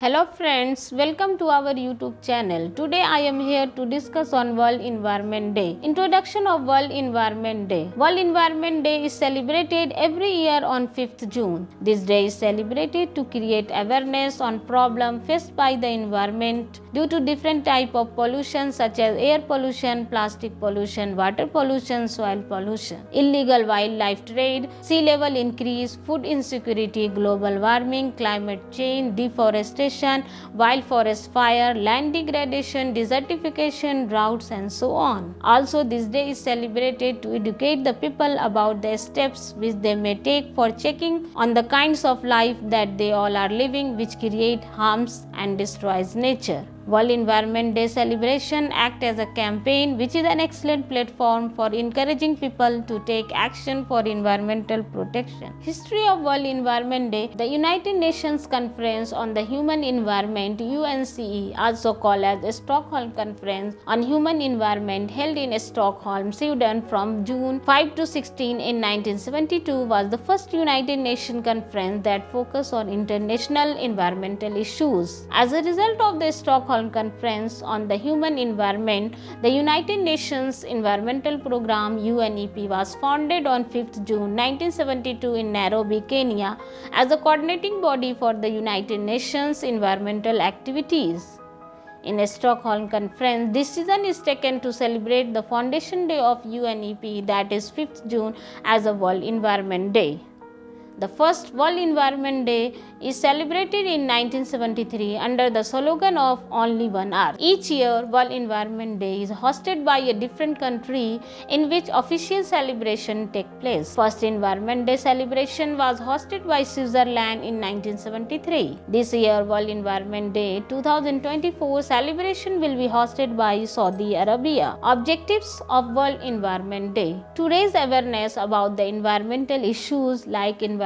Hello friends, welcome to our YouTube channel. Today I am here to discuss on World Environment Day. Introduction of World Environment Day. World Environment Day is celebrated every year on 5th June. This day is celebrated to create awareness on problems faced by the environment due to different types of pollution such as air pollution, plastic pollution, water pollution, soil pollution, illegal wildlife trade, sea level increase, food insecurity, global warming, climate change, deforestation, wild forest fire, land degradation, desertification, droughts and so on. Also, this day is celebrated to educate the people about the steps which they may take for checking on the kinds of life that they all are living which create harms and destroys nature. World Environment Day celebration acts as a campaign which is an excellent platform for encouraging people to take action for environmental protection. History of World Environment Day. The United Nations Conference on the Human Environment UNCED, also called as the Stockholm Conference on Human Environment, held in Stockholm, Sweden from June 5 to 16 in 1972, was the first United Nations conference that focused on international environmental issues. As a result of the Stockholm Conference on the Human Environment, the United Nations Environmental Programme UNEP was founded on 5th June 1972 in Nairobi, Kenya as a coordinating body for the United Nations environmental activities. In a Stockholm Conference, decision is taken to celebrate the foundation day of UNEP, that is 5th June, as a World Environment Day. The first World Environment Day is celebrated in 1973 under the slogan of Only One Earth. Each year, World Environment Day is hosted by a different country in which official celebration takes place. First Environment Day celebration was hosted by Switzerland in 1973. This year, World Environment Day 2024 celebration will be hosted by Saudi Arabia. Objectives of World Environment Day: to raise awareness about the environmental issues like environmental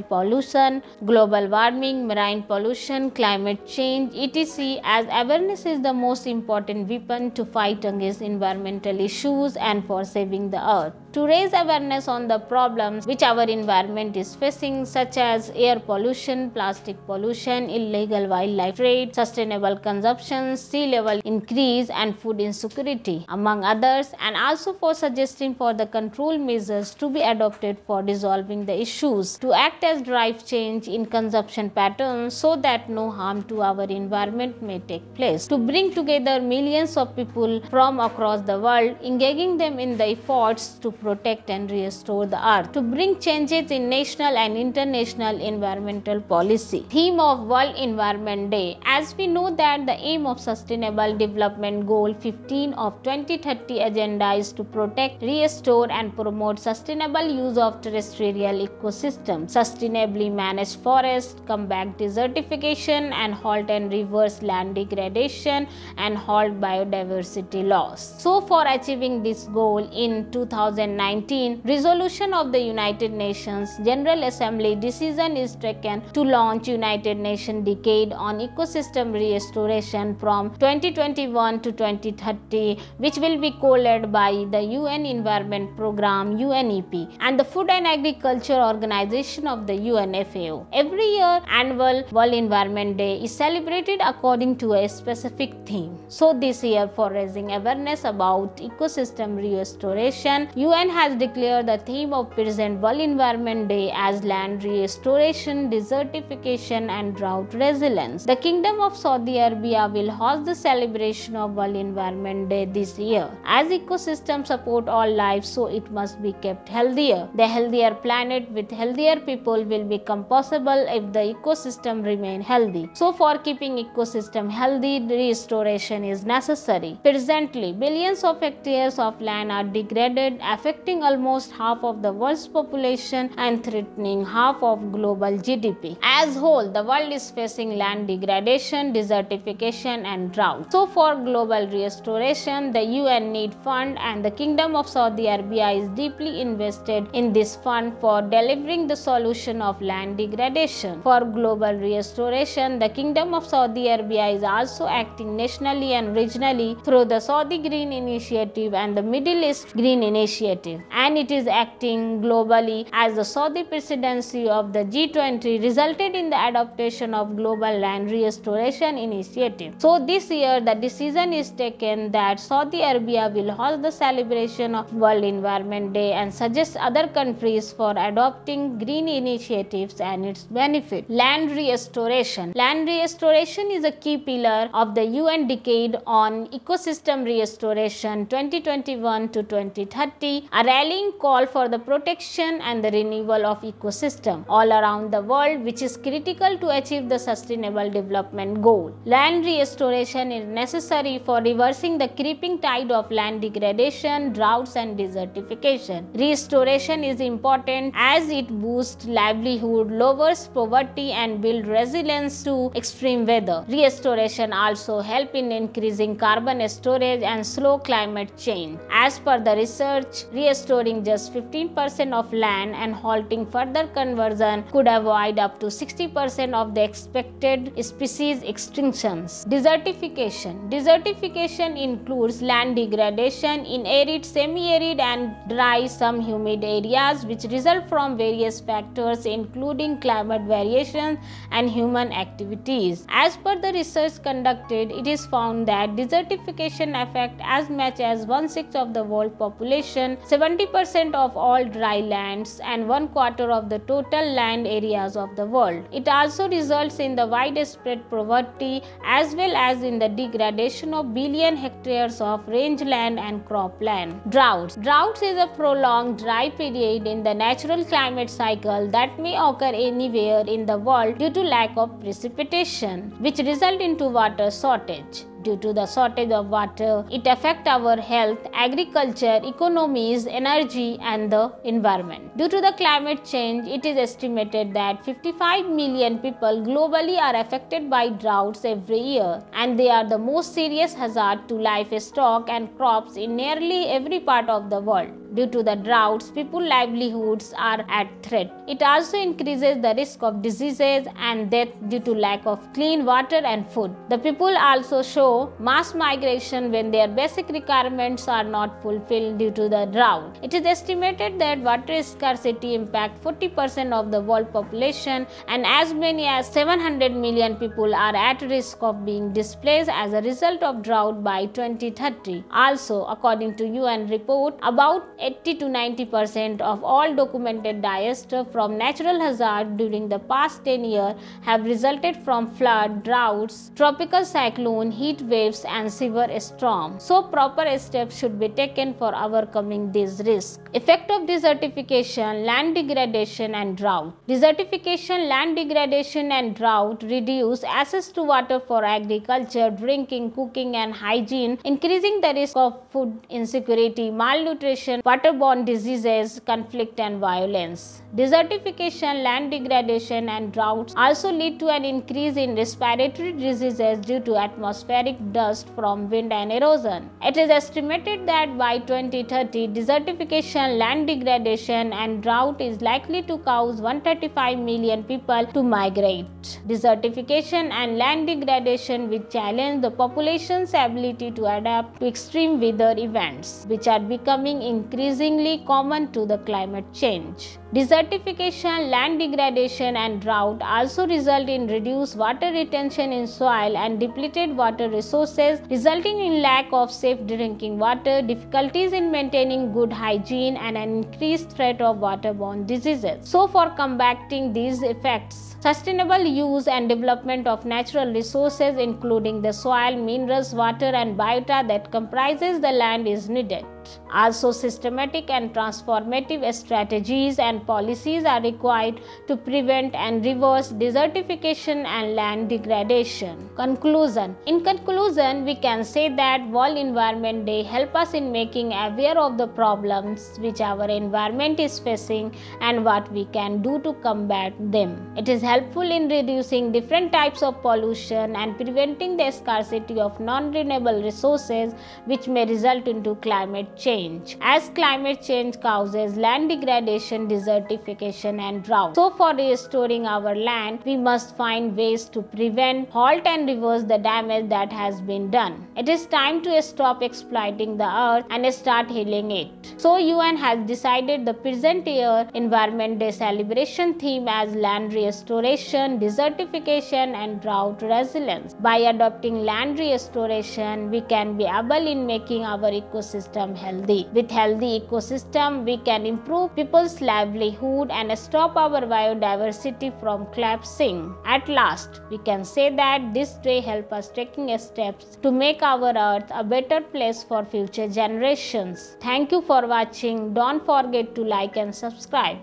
pollution, global warming, marine pollution, climate change, etc., as awareness is the most important weapon to fight against environmental issues and for saving the earth. To raise awareness on the problems which our environment is facing, such as air pollution, plastic pollution, illegal wildlife trade, sustainable consumption, sea level increase and food insecurity, among others, and also for suggesting for the control measures to be adopted for resolving the issues, to act as drive change in consumption patterns so that no harm to our environment may take place, to bring together millions of people from across the world, engaging them in the efforts to protect and restore the earth, to bring changes in national and international environmental policy. Theme of World Environment Day. As we know that the aim of Sustainable Development Goal 15 of 2030 agenda is to protect, restore and promote sustainable use of terrestrial ecosystems, sustainably manage forests, combat desertification and halt and reverse land degradation and halt biodiversity loss. So for achieving this goal, in 2019 resolution of the United Nations General Assembly decision is taken to launch United Nations Decade on Ecosystem Restoration from 2021 to 2030, which will be co-led by the UN Environment Programme UNEP and the Food and Agriculture Organization of the UNFAO. Every year, annual World Environment Day is celebrated according to a specific theme. So this year, for raising awareness about ecosystem restoration, UN has declared the theme of present World Environment Day as land restoration, desertification and drought resilience. The Kingdom of Saudi Arabia will host the celebration of World Environment Day this year. As ecosystems support all life, so it must be kept healthier. The healthier planet with healthier people will become possible if the ecosystem remain healthy. So for keeping ecosystem healthy, restoration is necessary. Presently, billions of hectares of land are degraded, affecting almost half of the world's population and threatening half of global GDP. As whole, the world is facing land degradation, desertification and drought. So for global restoration, the UN need fund and the Kingdom of Saudi Arabia is deeply invested in this fund for delivering the solution of land degradation. For global restoration, the Kingdom of Saudi Arabia is also acting nationally and regionally through the Saudi Green Initiative and the Middle East Green Initiative. initiative, and it is acting globally as the Saudi presidency of the G20 resulted in the adoption of Global Land Restoration Initiative. So this year the decision is taken that Saudi Arabia will host the celebration of World Environment Day and suggest other countries for adopting green initiatives and its benefit. Land restoration. Land restoration is a key pillar of the UN Decade on Ecosystem Restoration 2021 to 2030, a rallying call for the protection and the renewal of ecosystem all around the world, which is critical to achieve the Sustainable Development Goal. Land restoration is necessary for reversing the creeping tide of land degradation, droughts and desertification. Restoration is important as it boosts livelihood, lowers poverty and builds resilience to extreme weather. Restoration also helps in increasing carbon storage and slow climate change. As per the research, restoring just 15% of land and halting further conversion could avoid up to 60% of the expected species extinctions. Desertification. Desertification includes land degradation in arid, semi-arid and dry, some humid areas which result from various factors including climate variation and human activities. As per the research conducted, it is found that desertification affects as much as 1/6 of the world population, 70% of all dry lands and 1/4 of the total land areas of the world. It also results in the widespread poverty as well as in the degradation of billion hectares of rangeland and cropland. Droughts. Droughts is a prolonged dry period in the natural climate cycle that may occur anywhere in the world due to lack of precipitation, which result into water shortage. Due to the shortage of water, it affects our health, agriculture, economies, energy and the environment. Due to the climate change, it is estimated that 55 million people globally are affected by droughts every year, and they are the most serious hazard to livestock and crops in nearly every part of the world. Due to the droughts, people's livelihoods are at threat. It also increases the risk of diseases and death due to lack of clean water and food. The people also show mass migration when their basic requirements are not fulfilled due to the drought. It is estimated that water scarcity impacts 40% of the world population, and as many as 700 million people are at risk of being displaced as a result of drought by 2030. Also, according to UN report, about 80 to 90% of all documented disasters from natural hazards during the past 10 years have resulted from flood, droughts, tropical cyclone, heat waves and severe storms. So proper steps should be taken for overcoming these risks. Effect of desertification, land degradation and drought. Desertification, land degradation and drought reduce access to water for agriculture, drinking, cooking and hygiene, increasing the risk of food insecurity, malnutrition, waterborne diseases, conflict and violence. Desertification, land degradation and droughts also lead to an increase in respiratory diseases due to atmospheric dust from wind and erosion. It is estimated that by 2030, desertification, land degradation and drought is likely to cause 135 million people to migrate. Desertification and land degradation will challenge the population's ability to adapt to extreme weather events, which are becoming increasingly common to the climate change. Desertification, land degradation and drought also result in reduced water retention in soil and depleted water resources, resulting in lack of safe drinking water, difficulties in maintaining good hygiene and an increased threat of waterborne diseases. So for combating these effects, sustainable use and development of natural resources including the soil, minerals, water and biota that comprises the land is needed. Also, systematic and transformative strategies and policies are required to prevent and reverse desertification and land degradation. Conclusion. In conclusion, we can say that World Environment Day helps us in making aware of the problems which our environment is facing and what we can do to combat them. It is helpful in reducing different types of pollution and preventing the scarcity of non-renewable resources which may result into climate change, as climate change causes land degradation, desertification and drought. So for restoring our land, we must find ways to prevent, halt and reverse the damage that has been done. It is time to stop exploiting the earth and start healing it. So UN has decided the present year Environment Day celebration theme as land restoration, desertification and drought resilience. By adopting land restoration, we can be able in making our ecosystem healthy. With healthy ecosystem, we can improve people's livelihood and stop our biodiversity from collapsing. At last, we can say that this day helps us taking steps to make our earth a better place for future generations. Thank you for watching. Don't forget to like and subscribe.